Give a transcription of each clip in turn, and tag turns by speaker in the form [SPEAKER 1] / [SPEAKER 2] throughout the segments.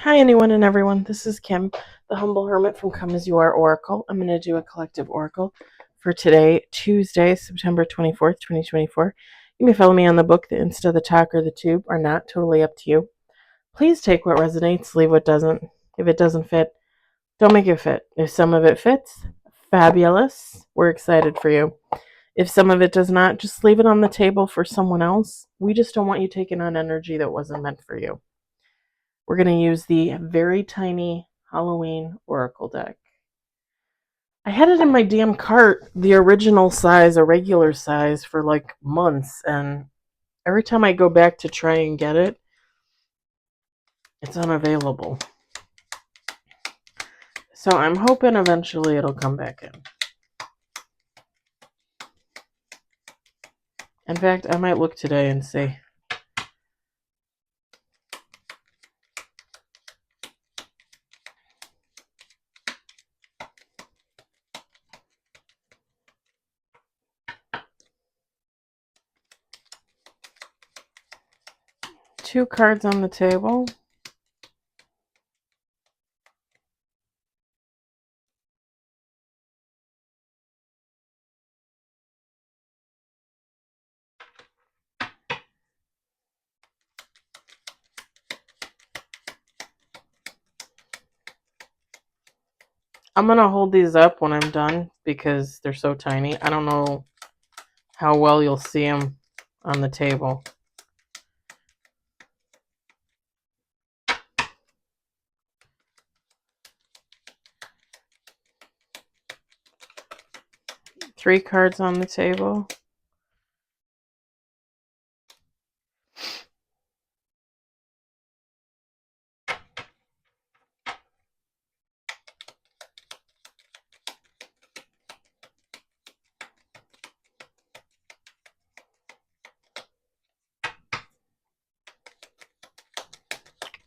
[SPEAKER 1] Hi anyone and everyone, this is Kim, the Humble Hermit from Come As You Are Oracle. I'm going to do a collective oracle for today, Tuesday, September 24th, 2024. You may follow me on the book, the Insta, the Talk, or the Tube, or not, totally up to you. Please take what resonates, leave what doesn't. If it doesn't fit, don't make it fit. If some of it fits, fabulous. We're excited for you. If some of it does not, just leave it on the table for someone else. We just don't want you taking on energy that wasn't meant for you. We're going to use the very tiny Halloween Oracle deck. I had it in my damn cart, the original size, a regular size, for like months, and every time I go back to try and get it, it's unavailable. So I'm hoping eventually it'll come back in. In fact, I might look today and see. Two cards on the table. I'm going to hold these up when I'm done because they're so tiny. I don't know how well you'll see them on the table. Three cards on the table.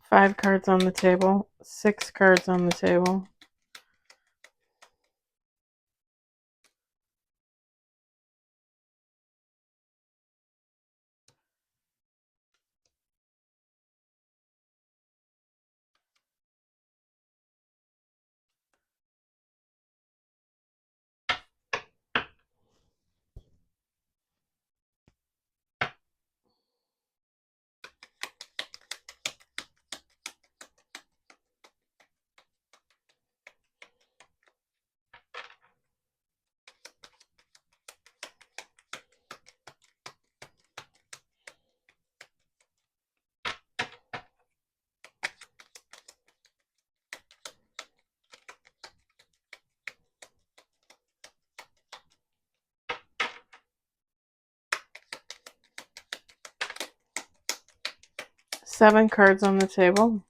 [SPEAKER 1] Five cards on the table. Six cards on the table. Seven cards on the table.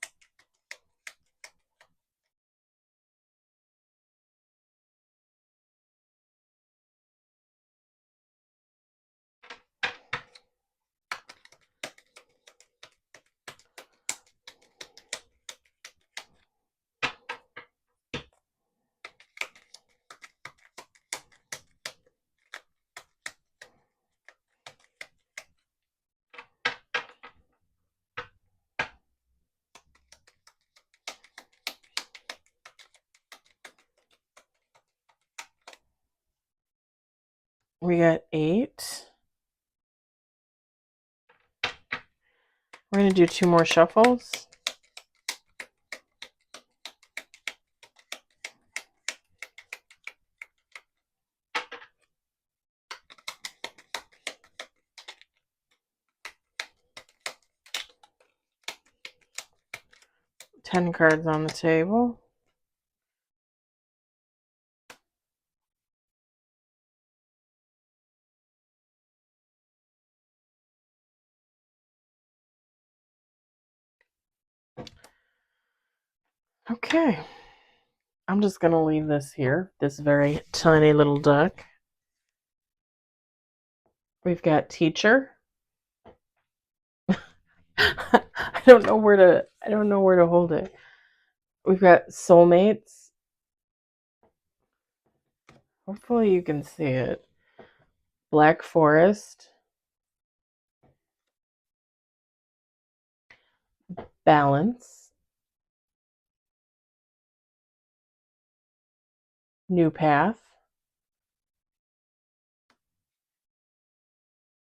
[SPEAKER 1] We got eight. We're going to do two more shuffles. 10 cards on the table. Okay. I'm just going to leave this here, this very tiny little deck. We've got teacher. I don't know where to hold it. We've got soulmates. Hopefully you can see it. Black forest. Balance. new path,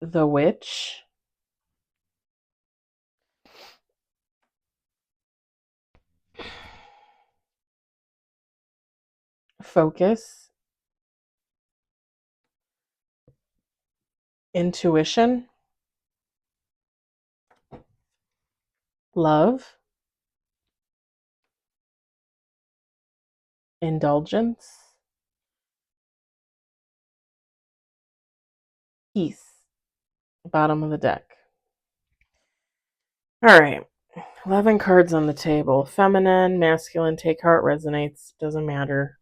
[SPEAKER 1] the witch, focus, intuition, love, indulgence, peace. Bottom of the deck. All right. 11 cards on the table. Feminine, masculine, take heart, resonates. Doesn't matter.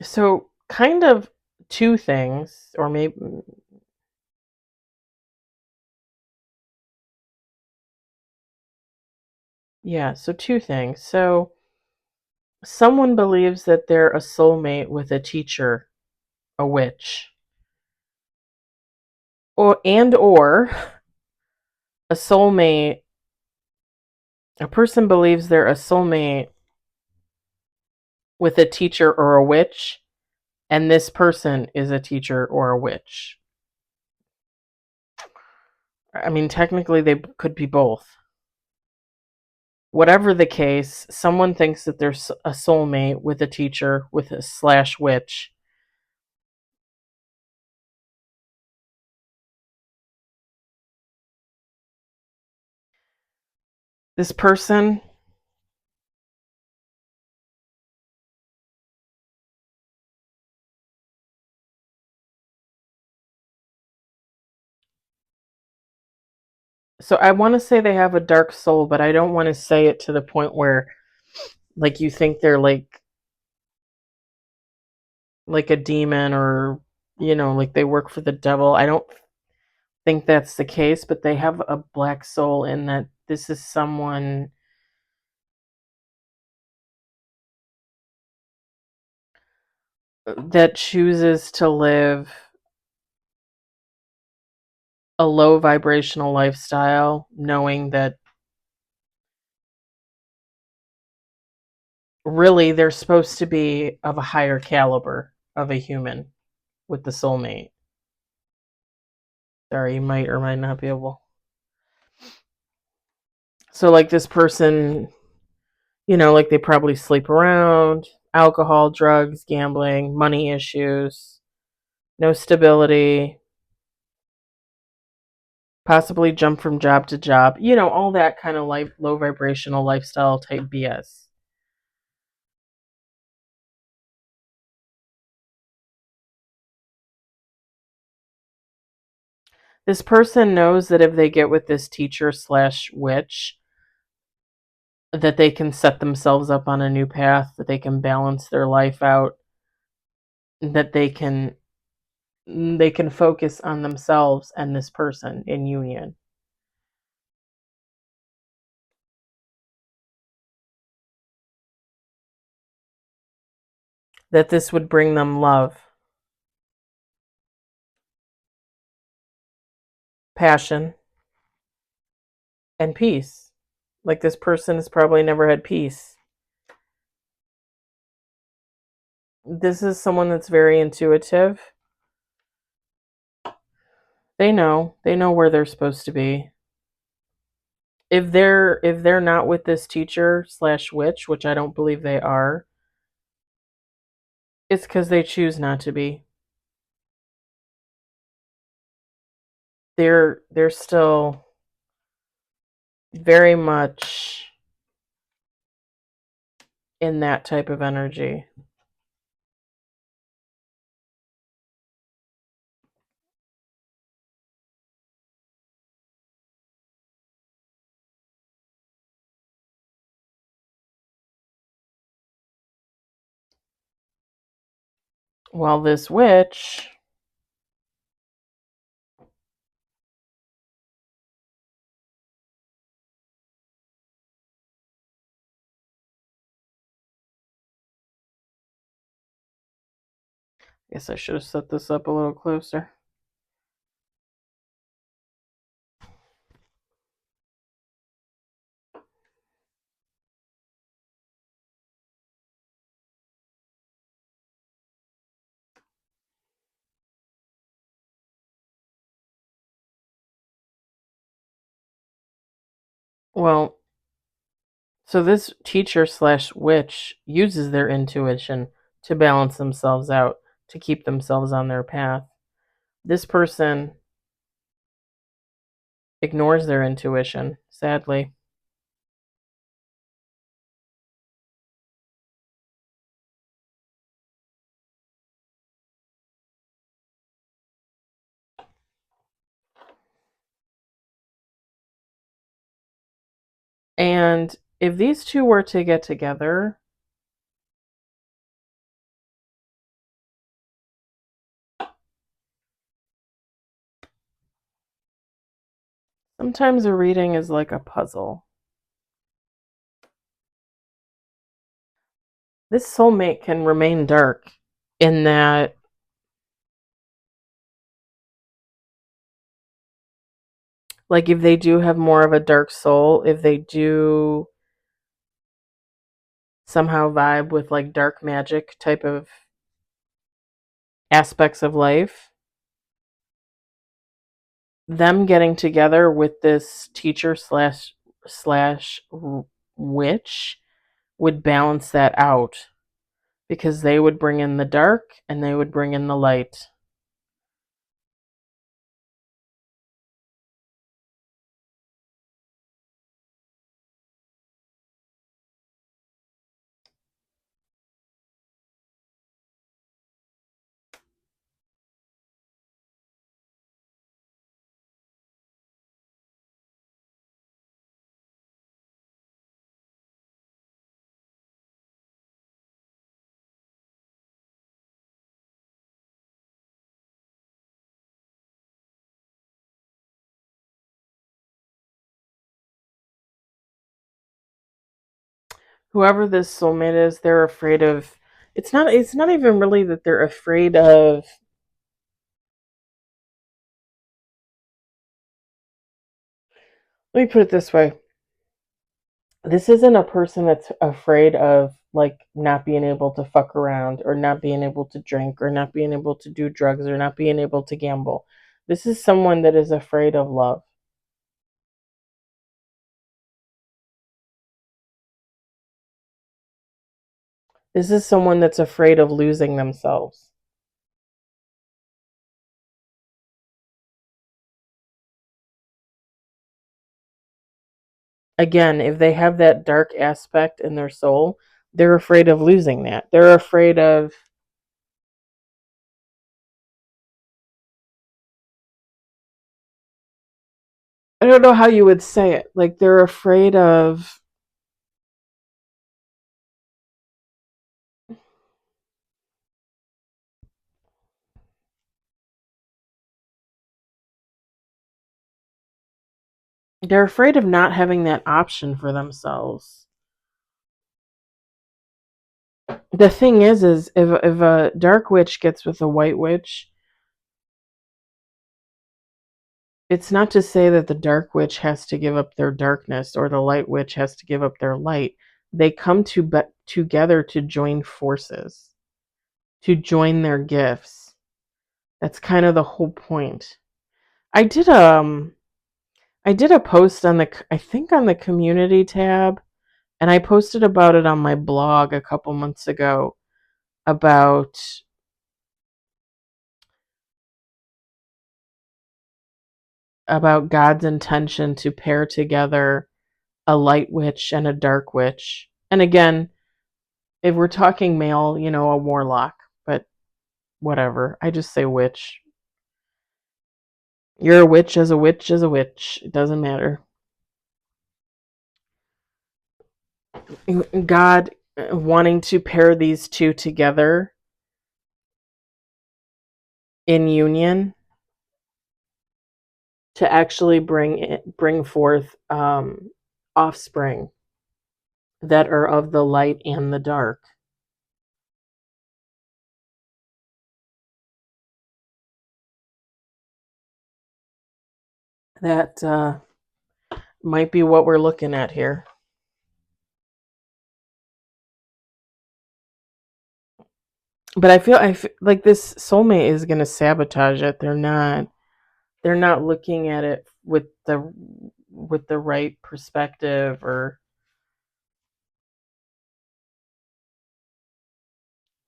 [SPEAKER 1] So, kind of two things, or maybe, yeah, so two things. So, someone believes that they're a soulmate with a teacher, a witch, or a soulmate. A person believes they're a soulmate with a teacher or a witch, and this person is a teacher or a witch. I mean, technically, they could be both. Whatever the case, someone thinks that they're a soulmate with a teacher with a slash witch. This person so I want to say they have a dark soul, but I don't want to say it to the point where like you think they're like a demon or like they work for the devil. I don't think that's the case, but they have a black soul in that this is someone that chooses to live a low vibrational lifestyle, knowing that really they're supposed to be of a higher caliber of a human with the soulmate. Sorry, you might or might not be able. So, like this person, like they probably sleep around, alcohol, drugs, gambling, money issues, no stability, possibly jump from job to job, all that kind of low vibrational lifestyle type BS. This person knows that if they get with this teacher slash witch, that they can set themselves up on a new path, that they can balance their life out, that they can focus on themselves and this person in union. That this would bring them love, passion, and peace. Like this person has probably never had peace. This is someone that's very intuitive. They know where they're supposed to be. If they're not with this teacher slash witch, which I don't believe they are, it's because they choose not to be. They're still very much in that type of energy. While this witch, I guess I should have set this up a little closer. Well, so this teacher slash witch uses their intuition to balance themselves out, to keep themselves on their path. This person ignores their intuition, sadly. And if these two were to get together, sometimes a reading is like a puzzle. This soulmate can remain dark in that like if they do have more of a dark soul, if they do somehow vibe with like dark magic type of aspects of life, them getting together with this teacher slash witch would balance that out because they would bring in the dark and they would bring in the light. Whoever this soulmate is, they're afraid of it's not even really that they're afraid of. Let me put it this way. This isn't a person that's afraid of like not being able to fuck around or not being able to drink or not being able to do drugs or not being able to gamble. This is someone that is afraid of love. This is someone that's afraid of losing themselves. Again, if they have that dark aspect in their soul, they're afraid of losing that. They're afraid of I don't know how you would say it. Like they're afraid of they're afraid of not having that option for themselves. The thing is if a dark witch gets with a white witch, it's not to say that the dark witch has to give up their darkness or the light witch has to give up their light. They come together to join forces, to join their gifts. That's kind of the whole point. I did I did a post on I think on the community tab, and I posted about it on my blog a couple months ago about God's intention to pair together a light witch and a dark witch. And again, if we're talking male, a warlock, but whatever. I just say witch. You're a witch as a witch as a witch. It doesn't matter. God wanting to pair these two together in union to actually bring forth offspring that are of the light and the dark. That might be what we're looking at here. But I feel like this soulmate is going to sabotage it. They're not looking at it with with the right perspective, or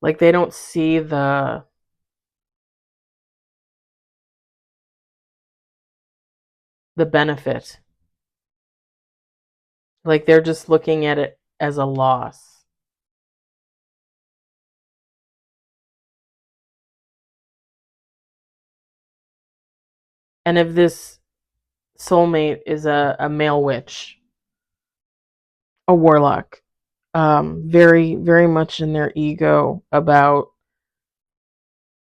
[SPEAKER 1] like they don't see the benefit. Like they're just looking at it as a loss. And if this soulmate is a male witch, a warlock, very, very much in their ego about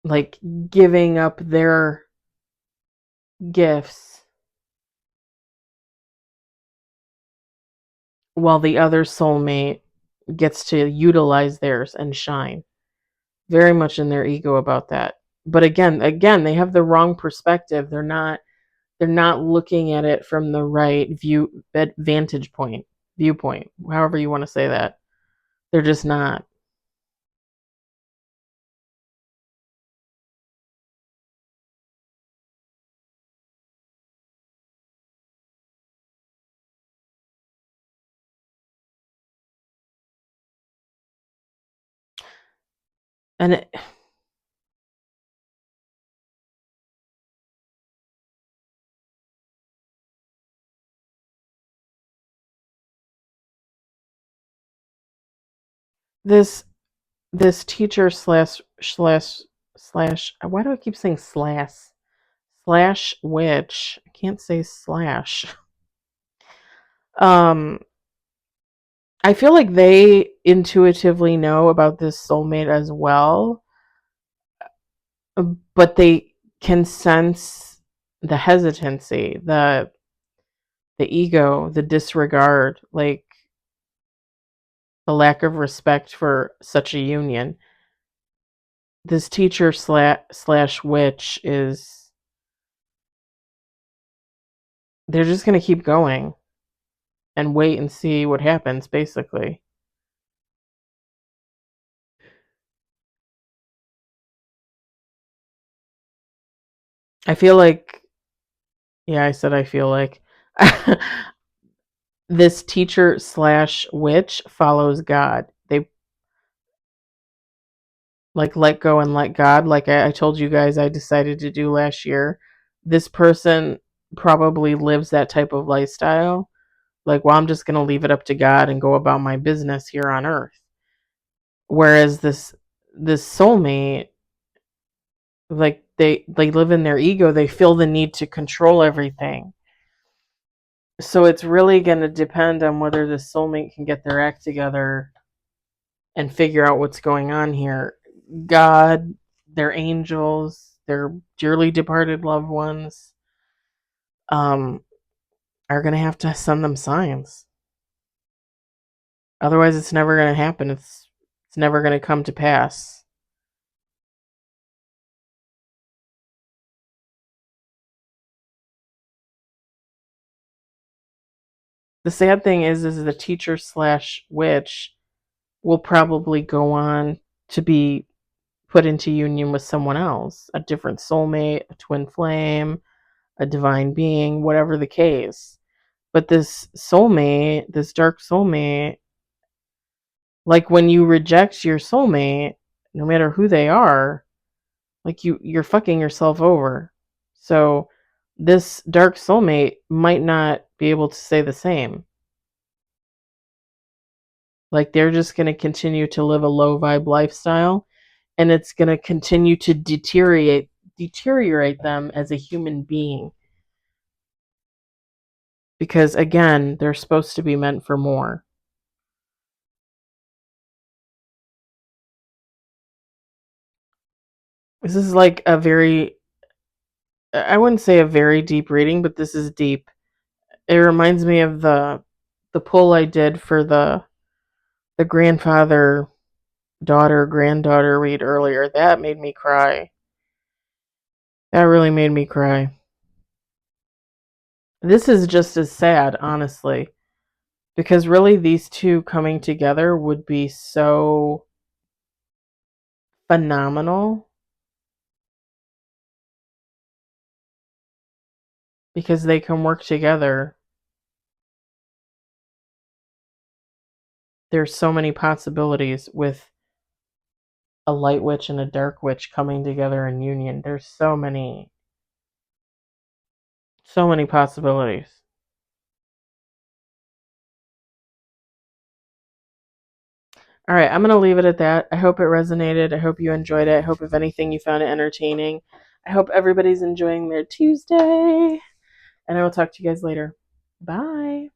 [SPEAKER 1] like giving up their gifts while the other soulmate gets to utilize theirs and shine. Very much in their ego about that. But again, they have the wrong perspective. They're not looking at it from the right vantage point, viewpoint, however you want to say that. They're just not. And this this teacher slash why do I keep saying slash witch? I can't say slash. Um I feel like they intuitively know about this soulmate as well, but they can sense the hesitancy, the ego, the disregard, like the lack of respect for such a union. This teacher slash witch is, they're just going to keep going and wait and see what happens, basically. I feel like, yeah, I said I feel like this teacher slash witch follows God. They like let go and let God, like I told you guys I decided to do last year. This person probably lives that type of lifestyle. Like, well, I'm just going to leave it up to God and go about my business here on earth. Whereas this soulmate, like they live in their ego, they feel the need to control everything. So it's really going to depend on whether the soulmate can get their act together and figure out what's going on here. God, their angels, their dearly departed loved ones, um, are going to have to send them signs. Otherwise, it's never going to happen. It's never going to come to pass. The sad thing is the teacher slash witch will probably go on to be put into union with someone else, a different soulmate, a twin flame, a divine being, whatever the case. But this soulmate, this dark soulmate, like when you reject your soulmate, no matter who they are, like you're fucking yourself over. So this dark soulmate might not be able to say the same. Like they're just going to continue to live a low vibe lifestyle, and it's going to continue to deteriorate them as a human being, because again, they're supposed to be meant for more. This is like a very, I wouldn't say a very deep reading, but this is deep. It reminds me of the pull I did for the grandfather daughter granddaughter read earlier. That made me cry. That really made me cry. This is just as sad, honestly, because really these two coming together would be so phenomenal, because they can work together there's so many possibilities with a light witch and a dark witch coming together in union. There's so many possibilities. All right, I'm going to leave it at that. I hope it resonated. I hope you enjoyed it. I hope, if anything, you found it entertaining. I hope everybody's enjoying their Tuesday. And I will talk to you guys later. Bye.